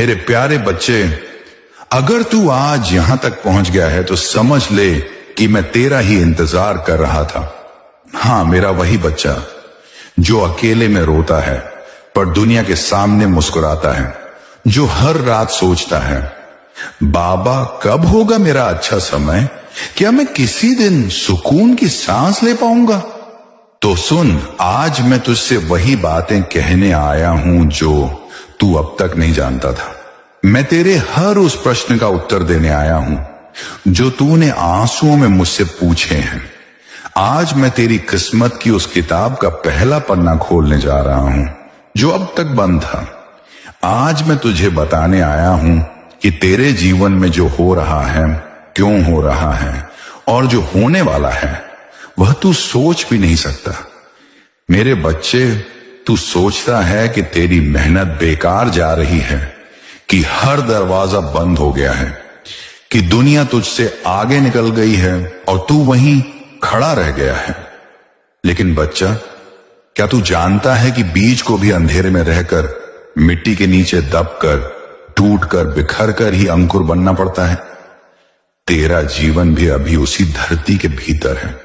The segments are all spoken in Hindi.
मेरे प्यारे बच्चे, अगर तू आज यहां तक पहुंच गया है तो समझ ले कि मैं तेरा ही इंतजार कर रहा था। हाँ, मेरा वही बच्चा जो अकेले में रोता है पर दुनिया के सामने मुस्कुराता है, जो हर रात सोचता है, बाबा कब होगा मेरा अच्छा समय, क्या मैं किसी दिन सुकून की सांस ले पाऊंगा। तो सुन, आज मैं तुझसे वही बातें कहने आया हूं जो तू अब तक नहीं जानता था। मैं तेरे हर उस प्रश्न का उत्तर देने आया हूं जो तूने आंसुओं में मुझसे पूछे हैं। आज मैं तेरी किस्मत की उस किताब का पहला पन्ना खोलने जा रहा हूं जो अब तक बंद था। आज मैं तुझे बताने आया हूं कि तेरे जीवन में जो हो रहा है, क्यों हो रहा है और जो होने वाला है वह तू सोच भी नहीं सकता। मेरे बच्चे, तू सोचता है कि तेरी मेहनत बेकार जा रही है, कि हर दरवाजा बंद हो गया है, कि दुनिया तुझसे आगे निकल गई है और तू वहीं खड़ा रह गया है। लेकिन बच्चा, क्या तू जानता है कि बीज को भी अंधेरे में रहकर, मिट्टी के नीचे दबकर, टूटकर, बिखर कर ही अंकुर बनना पड़ता है। तेरा जीवन भी अभी उसी धरती के भीतर है।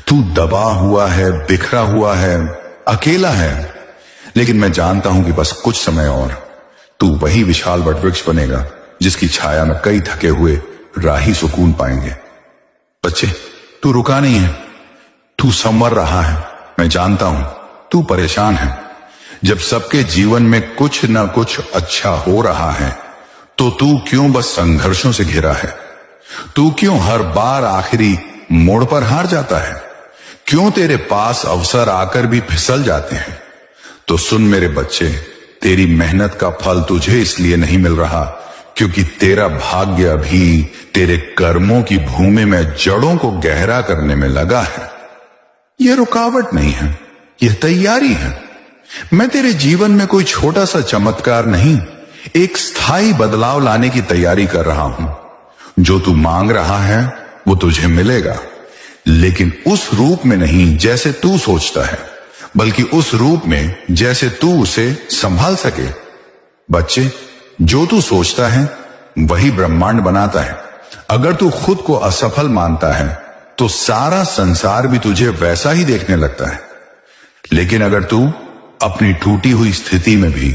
तू दबा हुआ है, बिखरा हुआ है, अकेला है, लेकिन मैं जानता हूं कि बस कुछ समय और तू वही विशाल वटवृक्ष बनेगा जिसकी छाया में कई थके हुए राही सुकून पाएंगे। बच्चे, तू रुका नहीं है, तू संवर रहा है। मैं जानता हूं तू परेशान है। जब सबके जीवन में कुछ ना कुछ अच्छा हो रहा है तो तू क्यों बस संघर्षों से घिरा है? तू क्यों हर बार आखिरी मोड़ पर हार जाता है? क्यों तेरे पास अवसर आकर भी फिसल जाते हैं? तो सुन मेरे बच्चे, तेरी मेहनत का फल तुझे इसलिए नहीं मिल रहा क्योंकि तेरा भाग्य अभी तेरे कर्मों की भूमि में जड़ों को गहरा करने में लगा है। यह रुकावट नहीं है, यह तैयारी है। मैं तेरे जीवन में कोई छोटा सा चमत्कार नहीं, एक स्थायी बदलाव लाने की तैयारी कर रहा हूं। जो तू मांग रहा है वो तुझे मिलेगा, लेकिन उस रूप में नहीं जैसे तू सोचता है, बल्कि उस रूप में जैसे तू उसे संभाल सके। बच्चे, जो तू सोचता है वही ब्रह्मांड बनाता है। अगर तू खुद को असफल मानता है तो सारा संसार भी तुझे वैसा ही देखने लगता है। लेकिन अगर तू अपनी टूटी हुई स्थिति में भी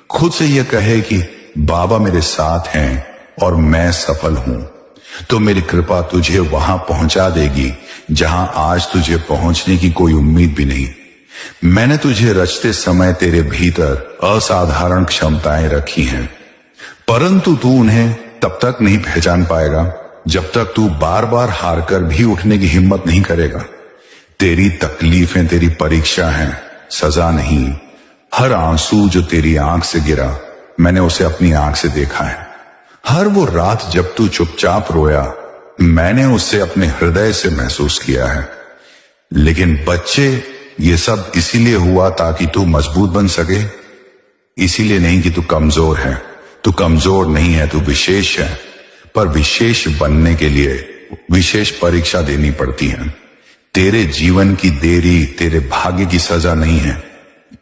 खुद से यह कहे कि बाबा मेरे साथ हैं और मैं सफल हूं, तो मेरी कृपा तुझे वहां पहुंचा देगी जहां आज तुझे पहुंचने की कोई उम्मीद भी नहीं। मैंने तुझे रचते समय तेरे भीतर असाधारण क्षमताएं रखी हैं, परंतु तू उन्हें तब तक नहीं पहचान पाएगा जब तक तू बार बार हारकर भी उठने की हिम्मत नहीं करेगा। तेरी तकलीफें तेरी परीक्षा हैं, सजा नहीं। हर आंसू जो तेरी आंख से गिरा, मैंने उसे अपनी आंख से देखा है। हर वो रात जब तू चुपचाप रोया, मैंने उसे अपने हृदय से महसूस किया है। लेकिन बच्चे, ये सब इसीलिए हुआ ताकि तू मजबूत बन सके, इसीलिए नहीं कि तू कमजोर है। तू कमजोर नहीं है, तू विशेष है। पर विशेष बनने के लिए विशेष परीक्षा देनी पड़ती है। तेरे जीवन की देरी तेरे भाग्य की सजा नहीं है,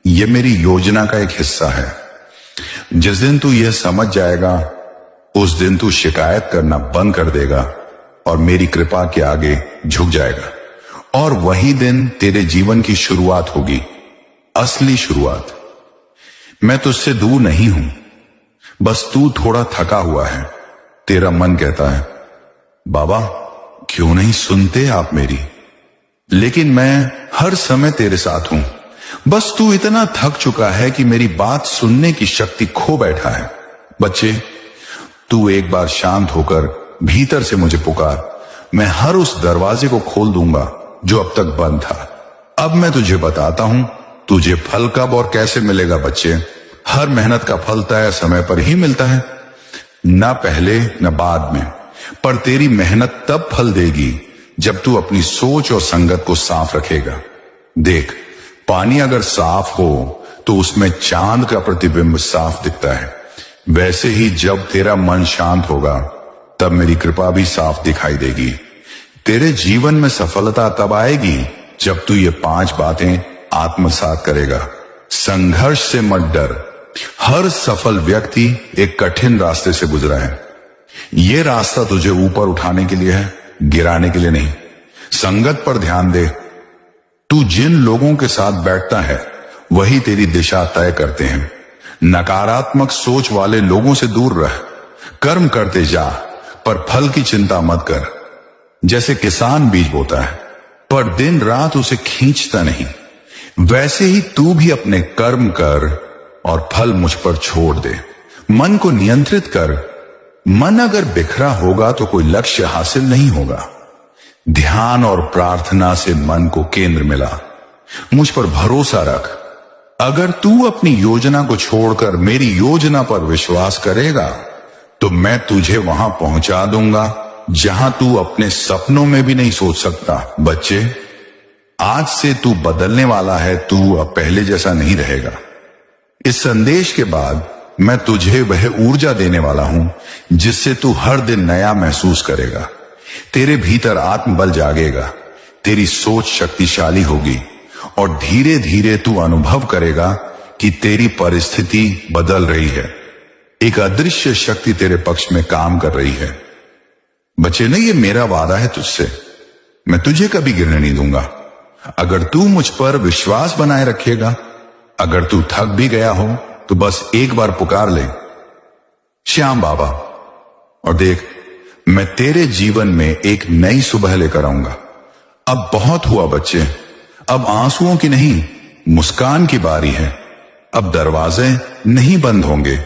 यह मेरी योजना का एक हिस्सा है। जिस दिन तू यह समझ जाएगा, उस दिन तू शिकायत करना बंद कर देगा और मेरी कृपा के आगे झुक जाएगा। और वही दिन तेरे जीवन की शुरुआत होगी, असली शुरुआत। मैं तुझसे दूर नहीं हूं, बस तू थोड़ा थका हुआ है। तेरा मन कहता है, बाबा क्यों नहीं सुनते आप मेरी? लेकिन मैं हर समय तेरे साथ हूं। बस तू इतना थक चुका है कि मेरी बात सुनने की शक्ति खो बैठा है। बच्चे, तू एक बार शांत होकर भीतर से मुझे पुकार। मैं हर उस दरवाजे को खोल दूंगा जो अब तक बंद था। अब मैं तुझे बताता हूं तुझे फल कब और कैसे मिलेगा। बच्चे, हर मेहनत का फल तय समय पर ही मिलता है, ना पहले न बाद में। पर तेरी मेहनत तब फल देगी जब तू अपनी सोच और संगत को साफ रखेगा। देख, पानी अगर साफ हो तो उसमें चांद का प्रतिबिंब साफ दिखता है। वैसे ही जब तेरा मन शांत होगा तब मेरी कृपा भी साफ दिखाई देगी। तेरे जीवन में सफलता तब आएगी जब तू ये 5 बातें आत्मसात करेगा। संघर्ष से मत डर, हर सफल व्यक्ति एक कठिन रास्ते से गुजरा है। ये रास्ता तुझे ऊपर उठाने के लिए है, गिराने के लिए नहीं। संगत पर ध्यान दे। तू जिन लोगों के साथ बैठता है वही तेरी दिशा तय करते हैं। नकारात्मक सोच वाले लोगों से दूर रह। कर्म करते जा, पर फल की चिंता मत कर। जैसे किसान बीज बोता है पर दिन रात उसे खींचता नहीं, वैसे ही तू भी अपने कर्म कर और फल मुझ पर छोड़ दे। मन को नियंत्रित कर। मन अगर बिखरा होगा तो कोई लक्ष्य हासिल नहीं होगा। ध्यान और प्रार्थना से मन को केंद्र मिला। मुझ पर भरोसा रख। अगर तू अपनी योजना को छोड़कर मेरी योजना पर विश्वास करेगा तो मैं तुझे वहां पहुंचा दूंगा जहां तू अपने सपनों में भी नहीं सोच सकता। बच्चे, आज से तू बदलने वाला है। तू अब पहले जैसा नहीं रहेगा। इस संदेश के बाद मैं तुझे वह ऊर्जा देने वाला हूं जिससे तू हर दिन नया महसूस करेगा। तेरे भीतर आत्मबल जागेगा, तेरी सोच शक्तिशाली होगी और धीरे धीरे तू अनुभव करेगा कि तेरी परिस्थिति बदल रही है। एक अदृश्य शक्ति तेरे पक्ष में काम कर रही है। बच्चे ने, ये मेरा वादा है तुझसे, मैं तुझे कभी गिरने नहीं दूंगा। अगर तू मुझ पर विश्वास बनाए रखेगा, अगर तू थक भी गया हो तो बस एक बार पुकार ले, श्याम बाबा, और देख मैं तेरे जीवन में एक नई सुबह लेकर आऊंगा। अब बहुत हुआ बच्चे, अब आंसुओं की नहीं मुस्कान की बारी है। अब दरवाजे नहीं बंद होंगे,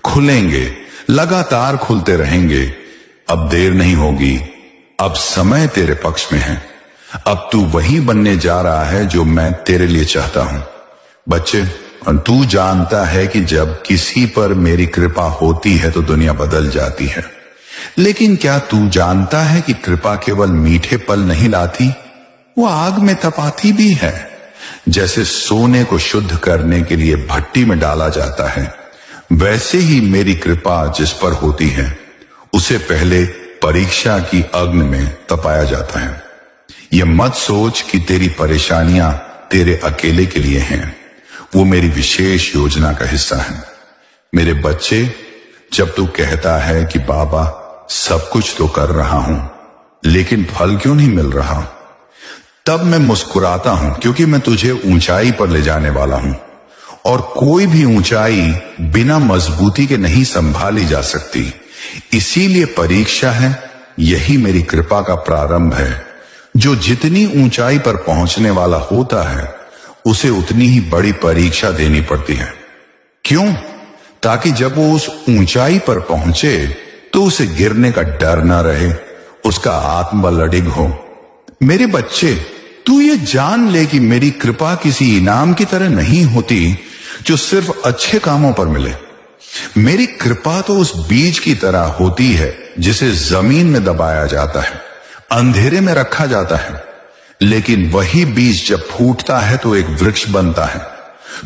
खुलेंगे, लगातार खुलते रहेंगे। अब देर नहीं होगी, अब समय तेरे पक्ष में है। अब तू वही बनने जा रहा है जो मैं तेरे लिए चाहता हूं। बच्चे, और तू जानता है कि जब किसी पर मेरी कृपा होती है तो दुनिया बदल जाती है। लेकिन क्या तू जानता है कि कृपा केवल मीठे पल नहीं लाती, वो आग में तपाती भी है। जैसे सोने को शुद्ध करने के लिए भट्टी में डाला जाता है, वैसे ही मेरी कृपा जिस पर होती है उसे पहले परीक्षा की अग्नि में तपाया जाता है। यह मत सोच कि तेरी परेशानियां तेरे अकेले के लिए हैं, वो मेरी विशेष योजना का हिस्सा है। मेरे बच्चे, जब तू कहता है कि बाबा सब कुछ तो कर रहा हूं लेकिन फल क्यों नहीं मिल रहा, तब मैं मुस्कुराता हूं, क्योंकि मैं तुझे ऊंचाई पर ले जाने वाला हूं और कोई भी ऊंचाई बिना मजबूती के नहीं संभाली जा सकती। इसीलिए परीक्षा है, यही मेरी कृपा का प्रारंभ है। जो जितनी ऊंचाई पर पहुंचने वाला होता है उसे उतनी ही बड़ी परीक्षा देनी पड़ती है। क्यों? ताकि जब वो उस ऊंचाई पर पहुंचे तो उसे गिरने का डर ना रहे, उसका आत्मबल अडिग हो। मेरे बच्चे, तू ये जान ले कि मेरी कृपा किसी इनाम की तरह नहीं होती जो सिर्फ अच्छे कामों पर मिले। मेरी कृपा तो उस बीज की तरह होती है जिसे जमीन में दबाया जाता है, अंधेरे में रखा जाता है, लेकिन वही बीज जब फूटता है तो एक वृक्ष बनता है।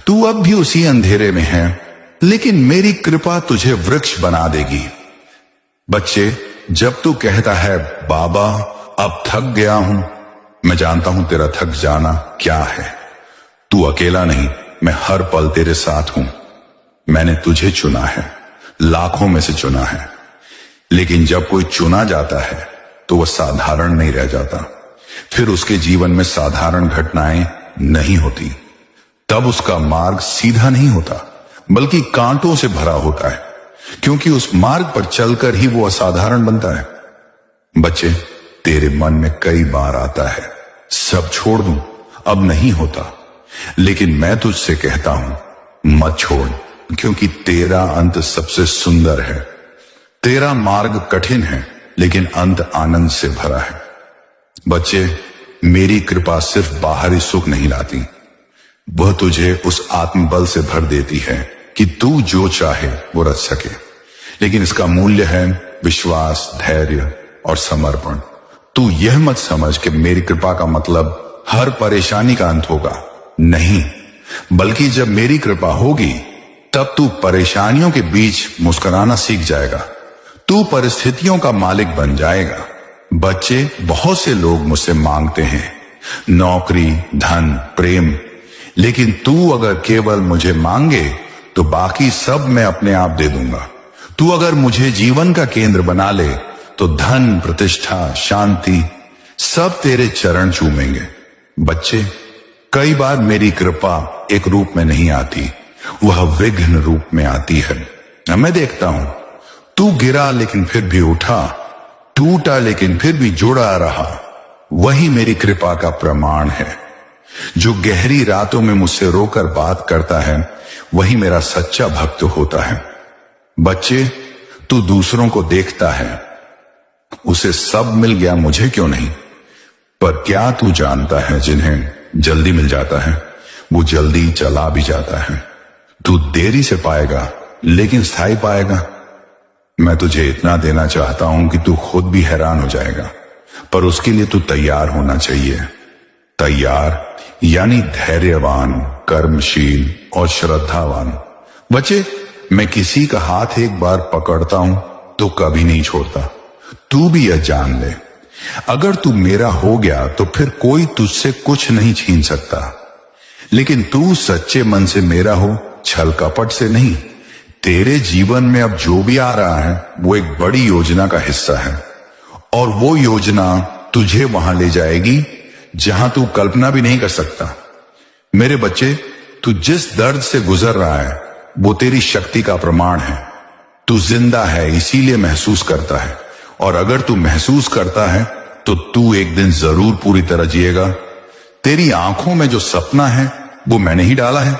तू अब भी उसी अंधेरे में है, लेकिन मेरी कृपा तुझे वृक्ष बना देगी। बच्चे, जब तू कहता है बाबा अब थक गया हूं, मैं जानता हूं तेरा थक जाना क्या है। तू अकेला नहीं, मैं हर पल तेरे साथ हूं। मैंने तुझे चुना है, लाखों में से चुना है। लेकिन जब कोई चुना जाता है तो वह साधारण नहीं रह जाता, फिर उसके जीवन में साधारण घटनाएं नहीं होती। तब उसका मार्ग सीधा नहीं होता बल्कि कांटों से भरा होता है, क्योंकि उस मार्ग पर चलकर ही वो असाधारण बनता है। बच्चे, तेरे मन में कई बार आता है सब छोड़ दूं, अब नहीं होता, लेकिन मैं तुझसे कहता हूं मत छोड़, क्योंकि तेरा अंत सबसे सुंदर है। तेरा मार्ग कठिन है लेकिन अंत आनंद से भरा है। बच्चे, मेरी कृपा सिर्फ बाहरी सुख नहीं लाती, वह तुझे उस आत्मबल से भर देती है कि तू जो चाहे वो रच सके। लेकिन इसका मूल्य है विश्वास, धैर्य और समर्पण। तू यह मत समझ कि मेरी कृपा का मतलब हर परेशानी का अंत होगा, नहीं, बल्कि जब मेरी कृपा होगी तब तू परेशानियों के बीच मुस्कुराना सीख जाएगा। तू परिस्थितियों का मालिक बन जाएगा। बच्चे, बहुत से लोग मुझसे मांगते हैं नौकरी, धन, प्रेम, लेकिन तू अगर केवल मुझे मांगे तो बाकी सब मैं अपने आप दे दूंगा। तू अगर मुझे जीवन का केंद्र बना ले तो धन, प्रतिष्ठा, शांति सब तेरे चरण चूमेंगे। बच्चे, कई बार मेरी कृपा एक रूप में नहीं आती, वह विघ्न रूप में आती है। मैं देखता हूं तू गिरा लेकिन फिर भी उठा, टूटा लेकिन फिर भी जुड़ा रहा। वही मेरी कृपा का प्रमाण है। जो गहरी रातों में मुझसे रोकर बात करता है वही मेरा सच्चा भक्त होता है। बच्चे, तू दूसरों को देखता है, उसे सब मिल गया, मुझे क्यों नहीं? पर क्या तू जानता है जिन्हें जल्दी मिल जाता है वो जल्दी चला भी जाता है। तू देरी से पाएगा लेकिन स्थायी पाएगा। मैं तुझे इतना देना चाहता हूं कि तू खुद भी हैरान हो जाएगा, पर उसके लिए तू तैयार होना चाहिए। तैयार यानी धैर्यवान, कर्मशील और श्रद्धावान। बच्चे, मैं किसी का हाथ एक बार पकड़ता हूं तो कभी नहीं छोड़ता। तू भी यह जान ले, अगर तू मेरा हो गया तो फिर कोई तुझसे कुछ नहीं छीन सकता। लेकिन तू सच्चे मन से मेरा हो, छल कपट से नहीं। तेरे जीवन में अब जो भी आ रहा है वो एक बड़ी योजना का हिस्सा है, और वो योजना तुझे वहां ले जाएगी जहां तू कल्पना भी नहीं कर सकता। मेरे बच्चे, तू जिस दर्द से गुजर रहा है वो तेरी शक्ति का प्रमाण है। तू जिंदा है इसीलिए महसूस करता है, और अगर तू महसूस करता है तो तू एक दिन जरूर पूरी तरह जिएगा। तेरी आंखों में जो सपना है वो मैंने ही डाला है।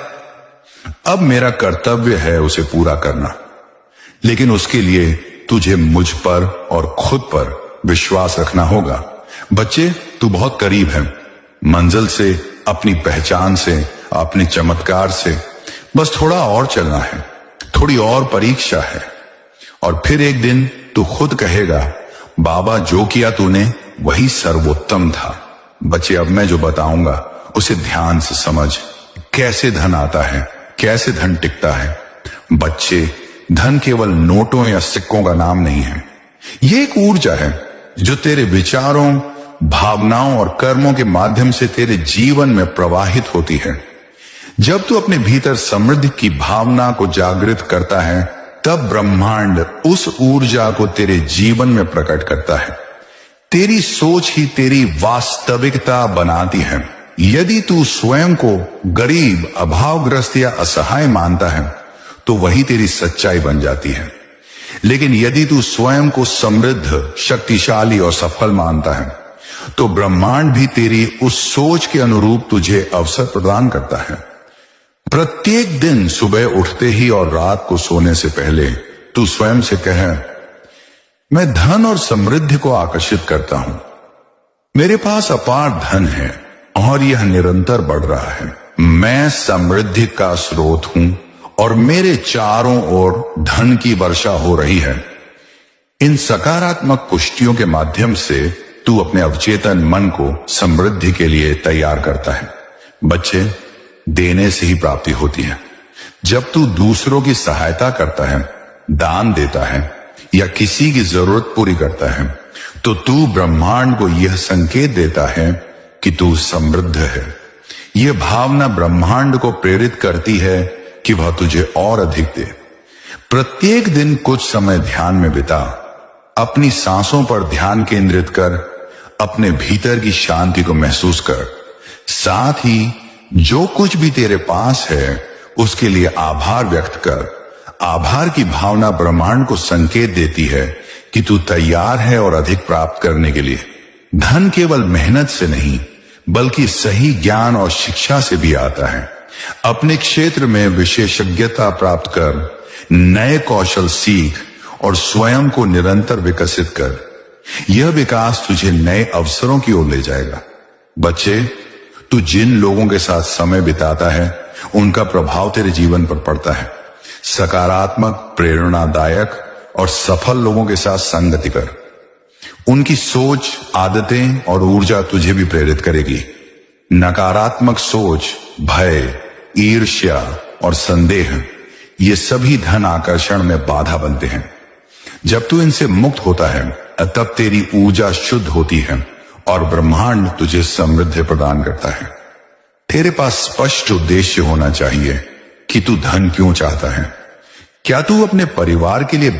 अब मेरा कर्तव्य है उसे पूरा करना, लेकिन उसके लिए तुझे मुझ पर और खुद पर विश्वास रखना होगा। बच्चे, तू बहुत करीब है मंजिल से, अपनी पहचान से, अपने चमत्कार से। बस थोड़ा और चलना है, थोड़ी और परीक्षा है, और फिर एक दिन तू खुद कहेगा, बाबा जो किया तूने वही सर्वोत्तम था। बच्चे, अब मैं जो बताऊंगा उसे ध्यान से समझ। कैसे धन आता है, कैसे धन टिकता है। बच्चे, धन केवल नोटों या सिक्कों का नाम नहीं है। ये एक ऊर्जा है जो तेरे विचारों, भावनाओं और कर्मों के माध्यम से तेरे जीवन में प्रवाहित होती है। जब तू अपने भीतर समृद्धि की भावना को जागृत करता है तब ब्रह्मांड उस ऊर्जा को तेरे जीवन में प्रकट करता है। तेरी सोच ही तेरी वास्तविकता बनाती है। यदि तू स्वयं को गरीब, अभावग्रस्त या असहाय मानता है तो वही तेरी सच्चाई बन जाती है। लेकिन यदि तू स्वयं को समृद्ध, शक्तिशाली और सफल मानता है तो ब्रह्मांड भी तेरी उस सोच के अनुरूप तुझे अवसर प्रदान करता है। प्रत्येक दिन सुबह उठते ही और रात को सोने से पहले तू स्वयं से कहे, मैं धन और समृद्धि को आकर्षित करता हूं। मेरे पास अपार धन है और यह निरंतर बढ़ रहा है। मैं समृद्धि का स्रोत हूं और मेरे चारों ओर धन की वर्षा हो रही है। इन सकारात्मक पुष्टियों के माध्यम से तू अपने अवचेतन मन को समृद्धि के लिए तैयार करता है। बच्चे, देने से ही प्राप्ति होती है। जब तू दूसरों की सहायता करता है, दान देता है या किसी की जरूरत पूरी करता है तो तू ब्रह्मांड को यह संकेत देता है कि तू समृद्ध है। यह भावना ब्रह्मांड को प्रेरित करती है कि वह तुझे और अधिक दे। प्रत्येक दिन कुछ समय ध्यान में बिता। अपनी सांसों पर ध्यान केंद्रित कर, अपने भीतर की शांति को महसूस कर। साथ ही जो कुछ भी तेरे पास है उसके लिए आभार व्यक्त कर। आभार की भावना ब्रह्मांड को संकेत देती है कि तू तैयार है और अधिक प्राप्त करने के लिए। धन केवल मेहनत से नहीं बल्कि सही ज्ञान और शिक्षा से भी आता है। अपने क्षेत्र में विशेषज्ञता प्राप्त कर, नए कौशल सीख और स्वयं को निरंतर विकसित कर। यह विकास तुझे नए अवसरों की ओर ले जाएगा। बच्चे, तू जिन लोगों के साथ समय बिताता है उनका प्रभाव तेरे जीवन पर पड़ता है। सकारात्मक, प्रेरणादायक और सफल लोगों के साथ संगति कर। उनकी सोच, आदतें और ऊर्जा तुझे भी प्रेरित करेगी। नकारात्मक सोच, भय, ईर्ष्या और संदेह ये सभी धन आकर्षण में बाधा बनते हैं। जब तू इनसे मुक्त होता है तब तेरी ऊर्जा शुद्ध होती है और ब्रह्मांड तुझे समृद्धि प्रदान करता है। तेरे पास स्पष्ट उद्देश्य होना चाहिए कि तू धन क्यों चाहता है। क्या तू अपने परिवार के लिए